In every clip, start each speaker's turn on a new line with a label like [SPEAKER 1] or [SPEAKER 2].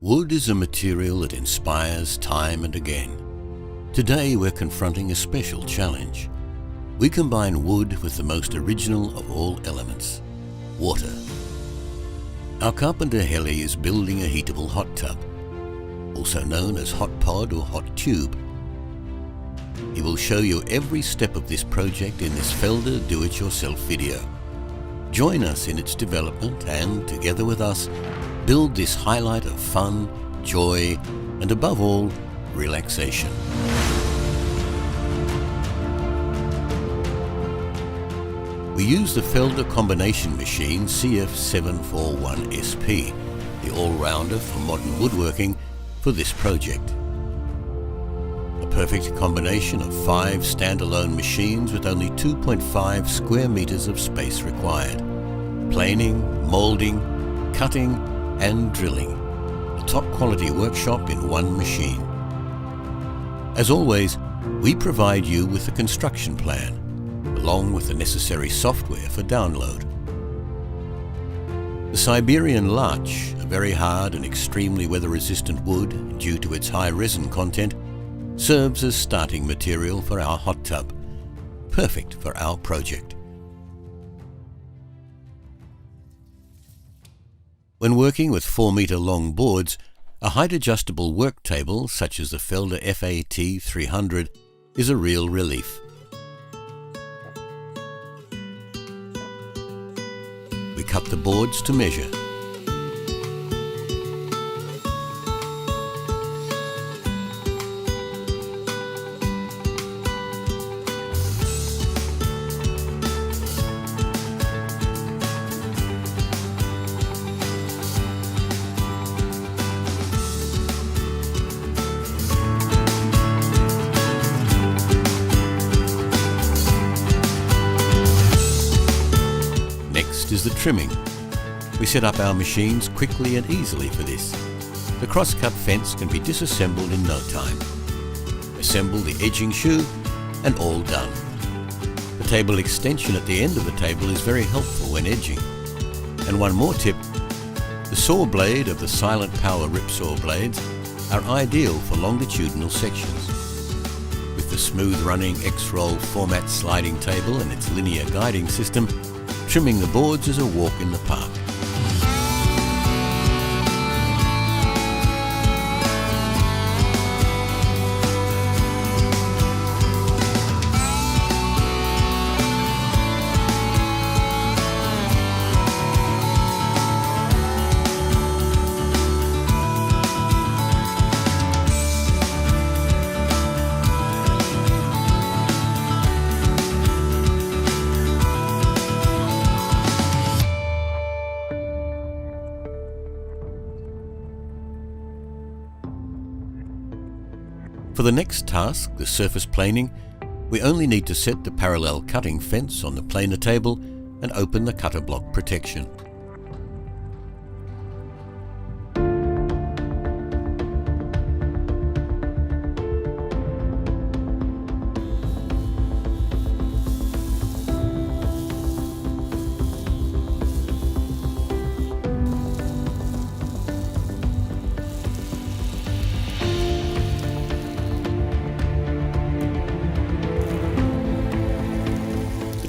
[SPEAKER 1] Wood is a material that inspires time and again. Today we're confronting a special challenge. We combine wood with the most original of all elements, water. Our carpenter Heli is building a heatable hot tub, also known as hot pod or hot tube. He will show you every step of this project in this Felder do-it-yourself video. Join us in its development and, together with us, build this highlight of fun, joy, and above all, relaxation. We use the Felder combination machine CF741SP, the all-rounder for modern woodworking, for this project. A perfect combination of 5 standalone machines with only 2.5 square meters of space required. Planing, molding, cutting, and drilling. A top quality workshop in one machine. As always, we provide you with a construction plan, along with the necessary software for download. The Siberian larch, a very hard and extremely weather-resistant wood due to its high resin content, serves as starting material for our hot tub, perfect for our project. When working with 4-meter long boards, a height-adjustable work table such as the Felder FAT 300 is a real relief. We cut the boards to measure. Is the trimming. We set up our machines quickly and easily for this. The cross-cut fence can be disassembled in no time. Assemble the edging shoe and all done. The table extension at the end of the table is very helpful when edging. And one more tip, the saw blade of the silent power ripsaw blades are ideal for longitudinal sections. With the smooth running X-roll format sliding table and its linear guiding system, trimming the boards is a walk in the park. For the next task, the surface planing, we only need to set the parallel cutting fence on the planer table and open the cutter block protection.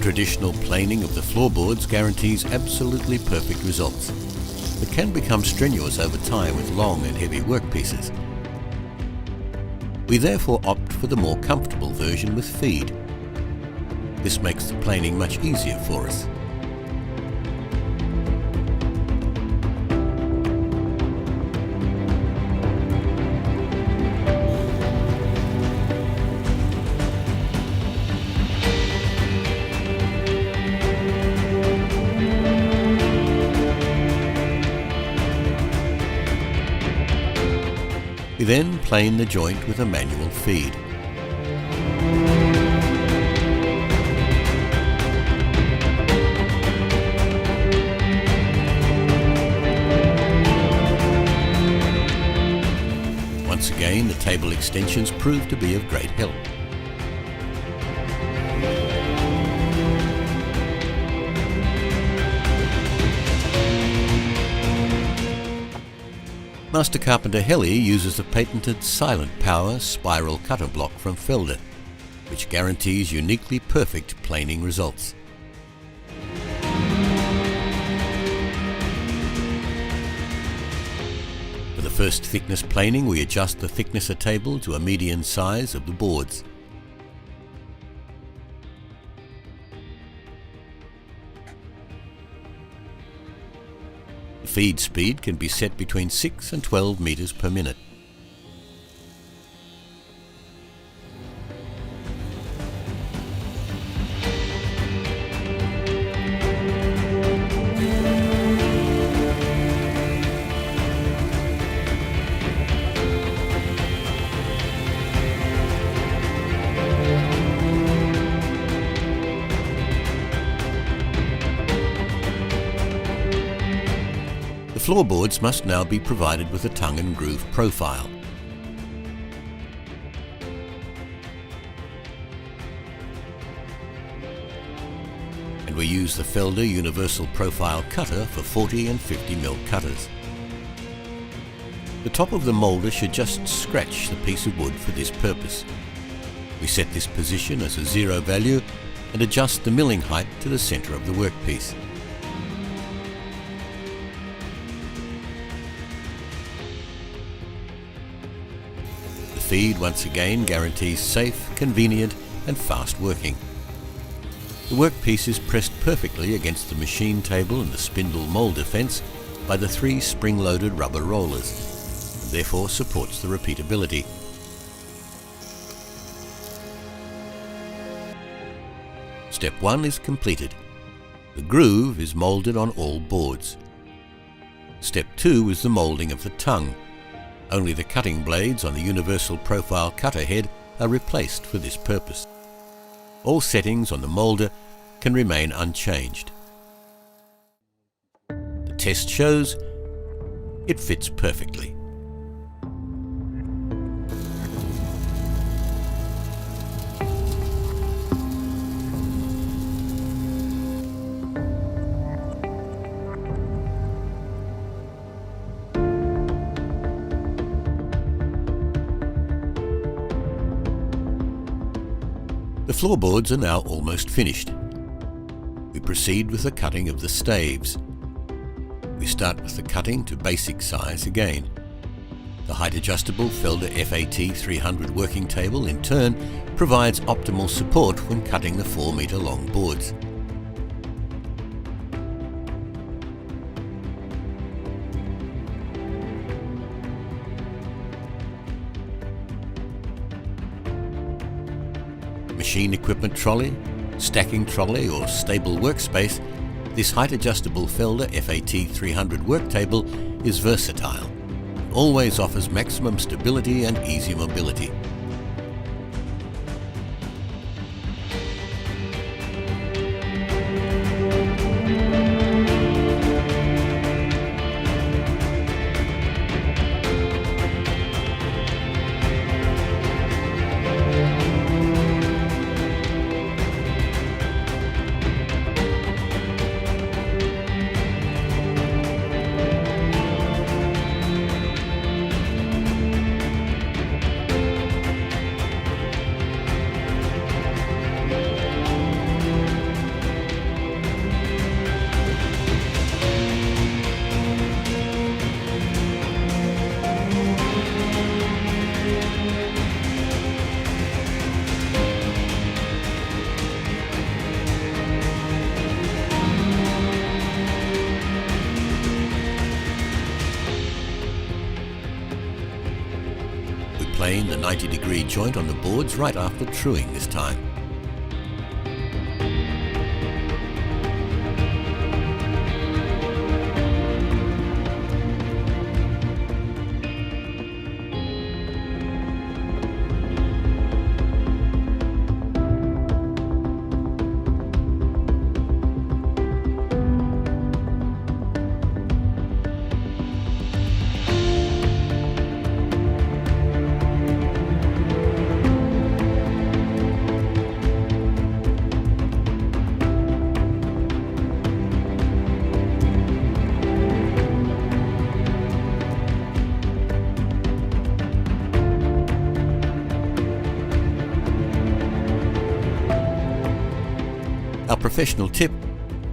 [SPEAKER 1] Traditional planing of the floorboards guarantees absolutely perfect results, but can become strenuous over time with long and heavy workpieces. We therefore opt for the more comfortable version with feed. This makes the planing much easier for us. We then plane the joint with a manual feed. Once again, the table extensions prove to be of great help. Master Carpenter Helly uses the patented Silent Power spiral cutter block from Felder, which guarantees uniquely perfect planing results. For the first thickness planing, we adjust the thicknesser table to a median size of the boards. The feed speed can be set between 6 and 12 meters per minute. The floorboards must now be provided with a tongue and groove profile. And we use the Felder Universal Profile Cutter for 40 and 50 mm cutters. The top of the moulder should just scratch the piece of wood for this purpose. We set this position as a 0 value and adjust the milling height to the centre of the workpiece. The feed once again guarantees safe, convenient and fast working. The workpiece is pressed perfectly against the machine table and the spindle mould defence by the 3 spring-loaded rubber rollers, and therefore supports the repeatability. Step 1 is completed. The groove is moulded on all boards. Step 2 is the moulding of the tongue. Only the cutting blades on the universal profile cutter head are replaced for this purpose. All settings on the moulder can remain unchanged. The test shows it fits perfectly. The floorboards are now almost finished. We proceed with the cutting of the staves. We start with the cutting to basic size again. The height-adjustable Felder FAT 300 working table in turn provides optimal support when cutting the 4-metre long boards. Machine equipment trolley, stacking trolley or stable workspace, this height-adjustable Felder FAT 300 work table is versatile, always offers maximum stability and easy mobility. Plane the 90-degree joint on the boards right after truing this time. professional tip,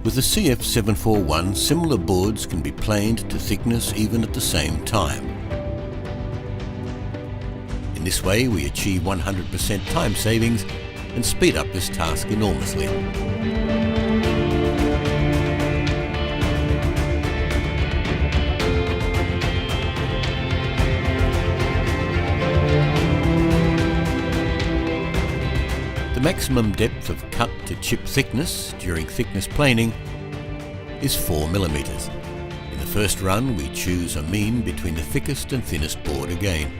[SPEAKER 1] with the CF741 similar boards can be planed to thickness even at the same time. In this way we achieve 100% time savings and speed up this task enormously. The maximum depth of cut to chip thickness during thickness planing is 4 mm. In the first run we choose a mean between the thickest and thinnest board again.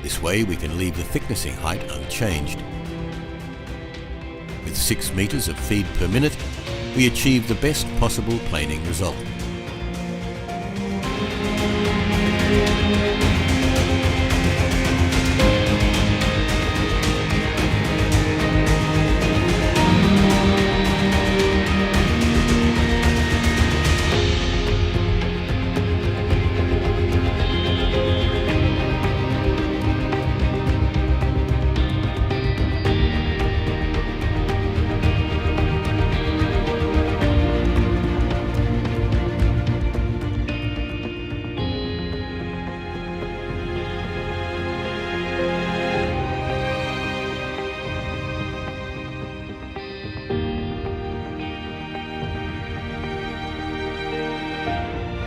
[SPEAKER 1] This way we can leave the thicknessing height unchanged. With 6 meters of feed per minute, we achieve the best possible planing result.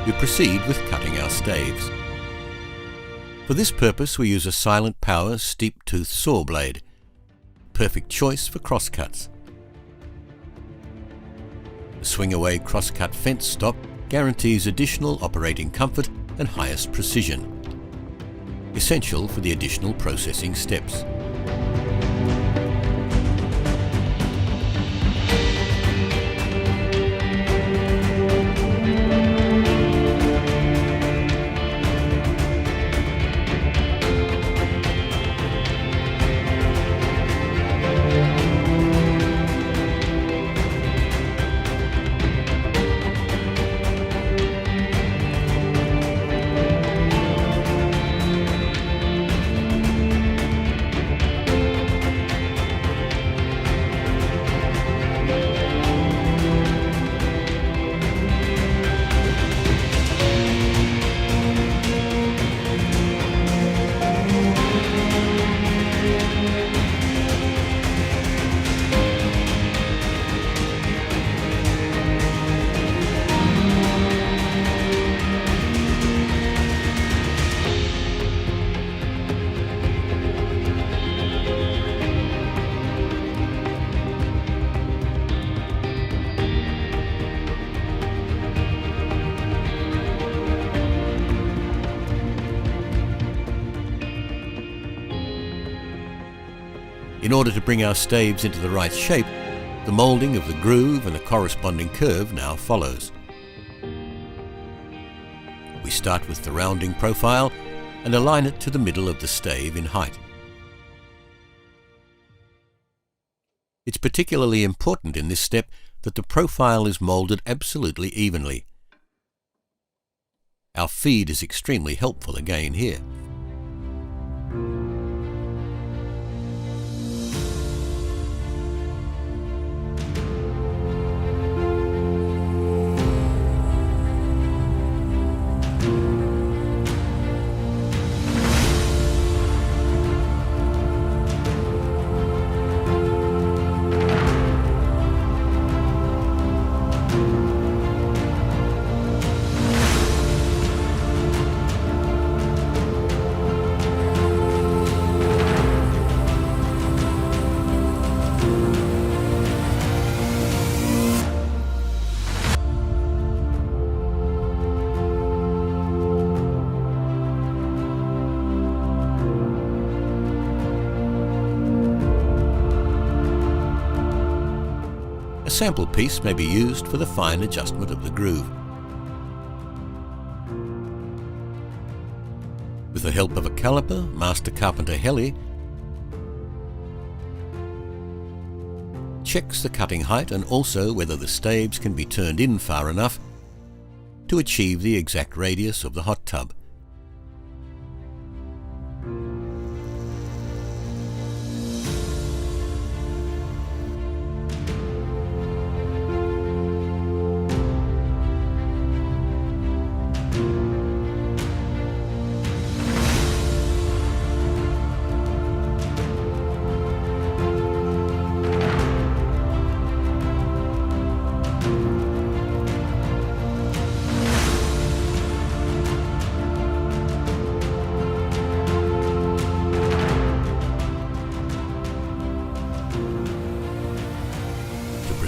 [SPEAKER 1] We proceed with cutting our staves. For this purpose we use a silent power steep-toothed saw blade, perfect choice for crosscuts. The swing-away crosscut fence stock guarantees additional operating comfort and highest precision, essential for the additional processing steps. In order to bring our staves into the right shape, the moulding of the groove and the corresponding curve now follows. We start with the rounding profile and align it to the middle of the stave in height. It's particularly important in this step that the profile is moulded absolutely evenly. Our feed is extremely helpful again here. A sample piece may be used for the fine adjustment of the groove. With the help of a caliper, Master Carpenter Heli checks the cutting height and also whether the staves can be turned in far enough to achieve the exact radius of the hot tub.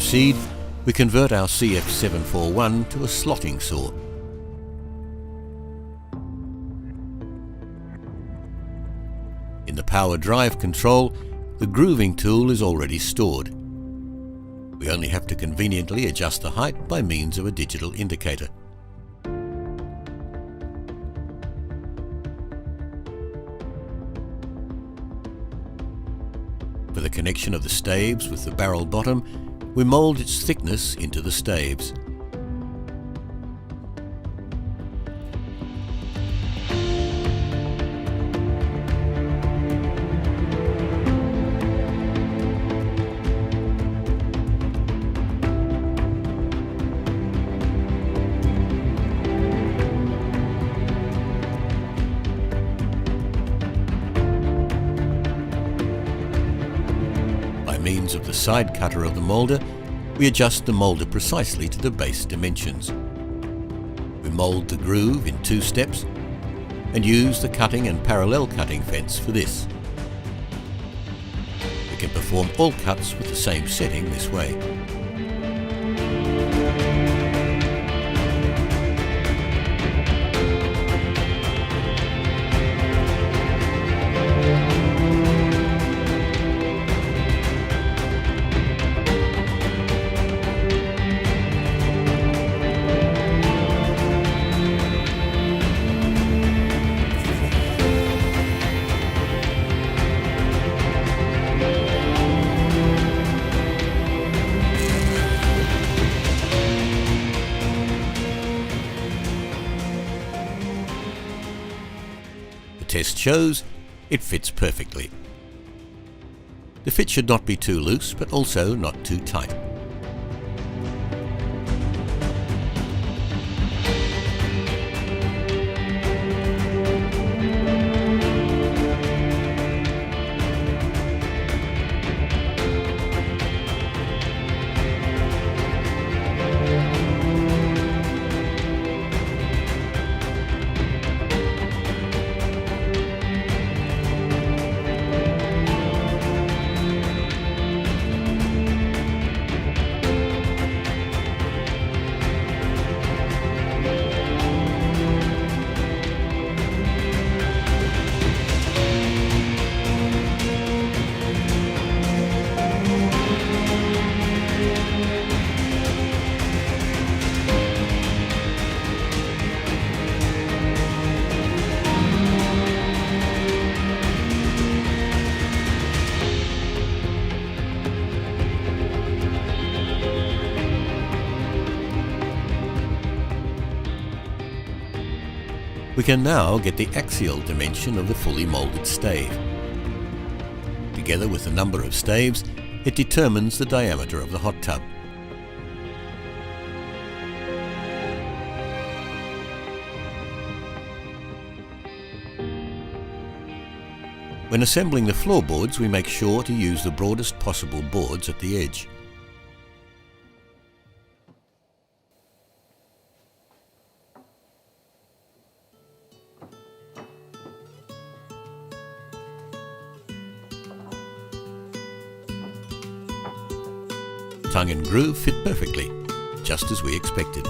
[SPEAKER 1] proceed, we convert our CF741 to a slotting saw. In the power drive control, the grooving tool is already stored. We only have to conveniently adjust the height by means of a digital indicator. For the connection of the staves with the barrel bottom, we mould its thickness into the staves. By means of the side cutter of the moulder, we adjust the moulder precisely to the base dimensions. We mould the groove in 2 steps and use the cutting and parallel cutting fence for this. We can perform all cuts with the same setting this way. The test shows it fits perfectly. The fit should not be too loose, but also not too tight. We can now get the axial dimension of the fully moulded stave. Together with the number of staves, it determines the diameter of the hot tub. When assembling the floorboards, we make sure to use the broadest possible boards at the edge. Tongue and groove fit perfectly, just as we expected.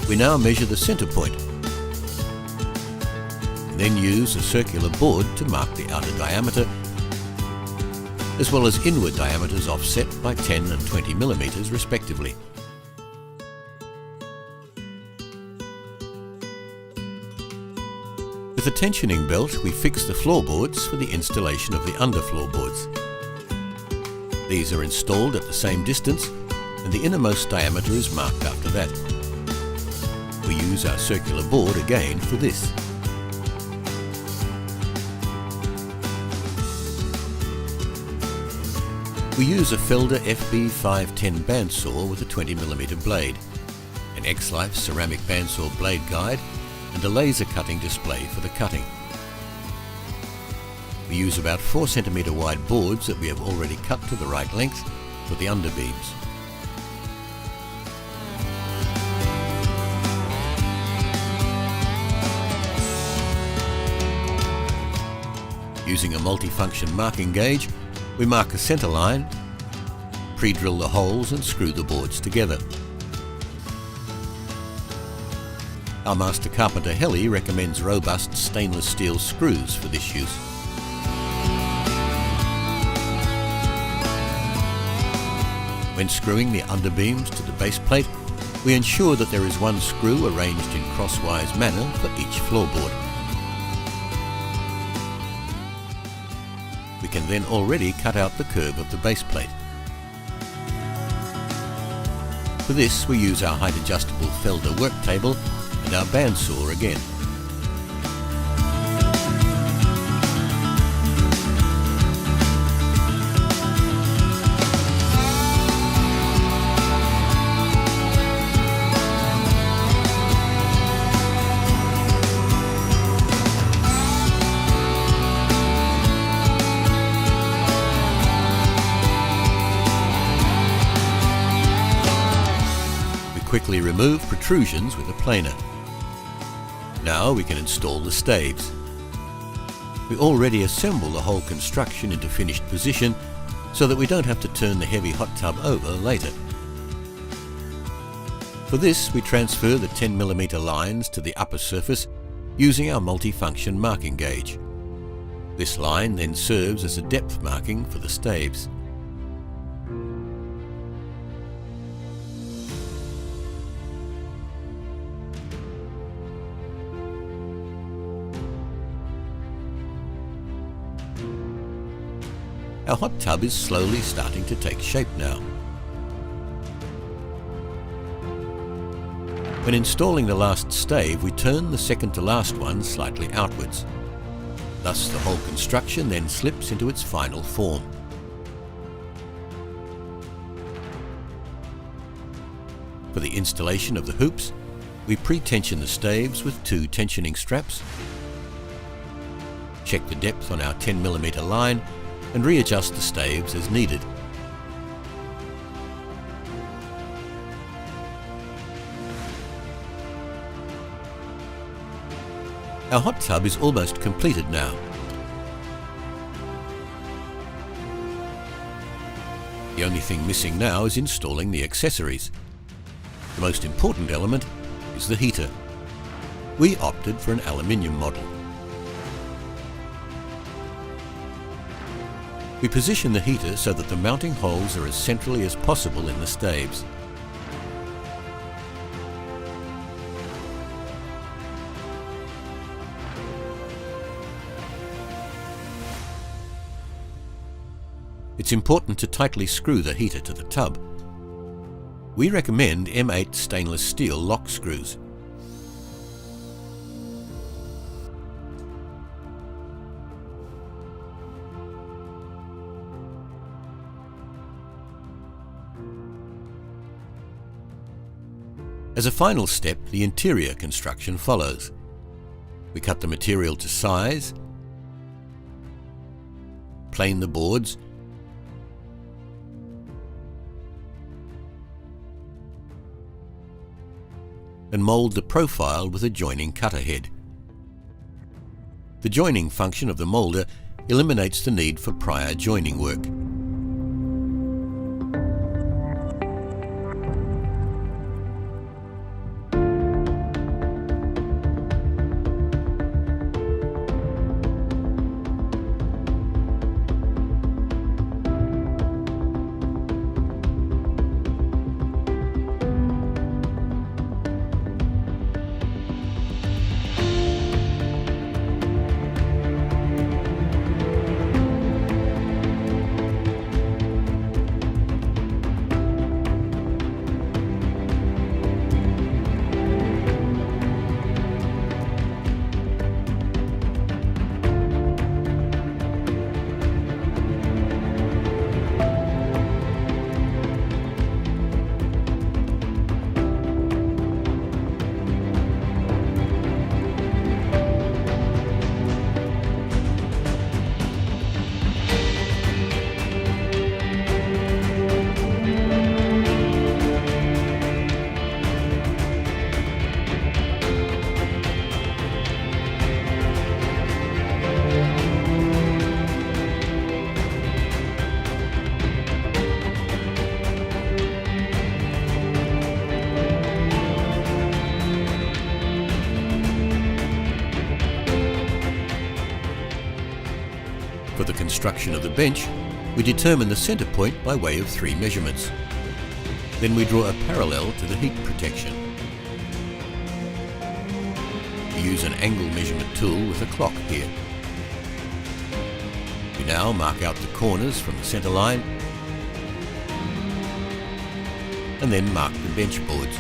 [SPEAKER 1] We now measure the centre point, and then use a circular board to mark the outer diameter, as well as inward diameters offset by 10 and 20 millimeters respectively. With the tensioning belt, we fix the floorboards for the installation of the underfloorboards. These are installed at the same distance, and the innermost diameter is marked after that. We use our circular board again for this. We use a Felder FB510 bandsaw with a 20mm blade, an X-Life ceramic bandsaw blade guide, and a laser cutting display for the cutting. We use about 4 cm wide boards that we have already cut to the right length for the underbeams. Using a multifunction marking gauge, we mark a centre line, pre-drill the holes and screw the boards together. Our master carpenter Heli recommends robust stainless steel screws for this use. When screwing the underbeams to the base plate, we ensure that there is one screw arranged in crosswise manner for each floorboard. We can then already cut out the curve of the base plate. For this we use our height adjustable Felder work table and our bandsaw again. Quickly remove protrusions with a planer. Now we can install the staves. We already assemble the whole construction into finished position so that we don't have to turn the heavy hot tub over later. For this we transfer the 10mm lines to the upper surface using our multifunction marking gauge. This line then serves as a depth marking for the staves. Our hot tub is slowly starting to take shape now. When installing the last stave, we turn the second to last one slightly outwards. Thus the whole construction then slips into its final form. For the installation of the hoops, we pre-tension the staves with 2 tensioning straps, check the depth on our 10mm line, and readjust the staves as needed. Our hot tub is almost completed now. The only thing missing now is installing the accessories. The most important element is the heater. We opted for an aluminium model. We position the heater so that the mounting holes are as centrally as possible in the staves. It's important to tightly screw the heater to the tub. We recommend M8 stainless steel lock screws. As a final step, the interior construction follows. We cut the material to size, plane the boards, and mould the profile with a joining cutter head. The joining function of the moulder eliminates the need for prior joining work. construction of the bench, we determine the centre point by way of 3 measurements. Then we draw a parallel to the heat protection. We use an angle measurement tool with a clock here. We now mark out the corners from the centre line and then mark the bench boards.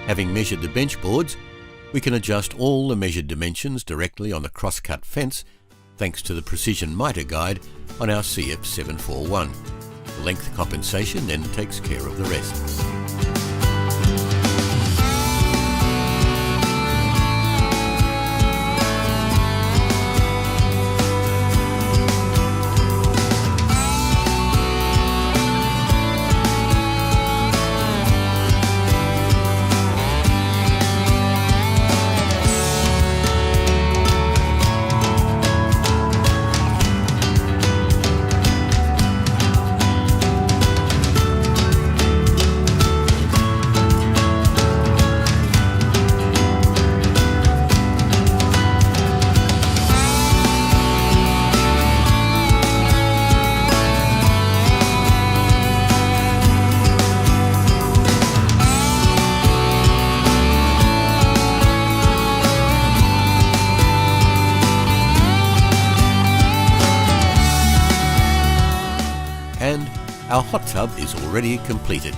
[SPEAKER 1] Having measured the bench boards, we can adjust all the measured dimensions directly on the cross-cut fence thanks to the precision miter guide on our CF 741. The length compensation then takes care of the rest. And our hot tub is already completed.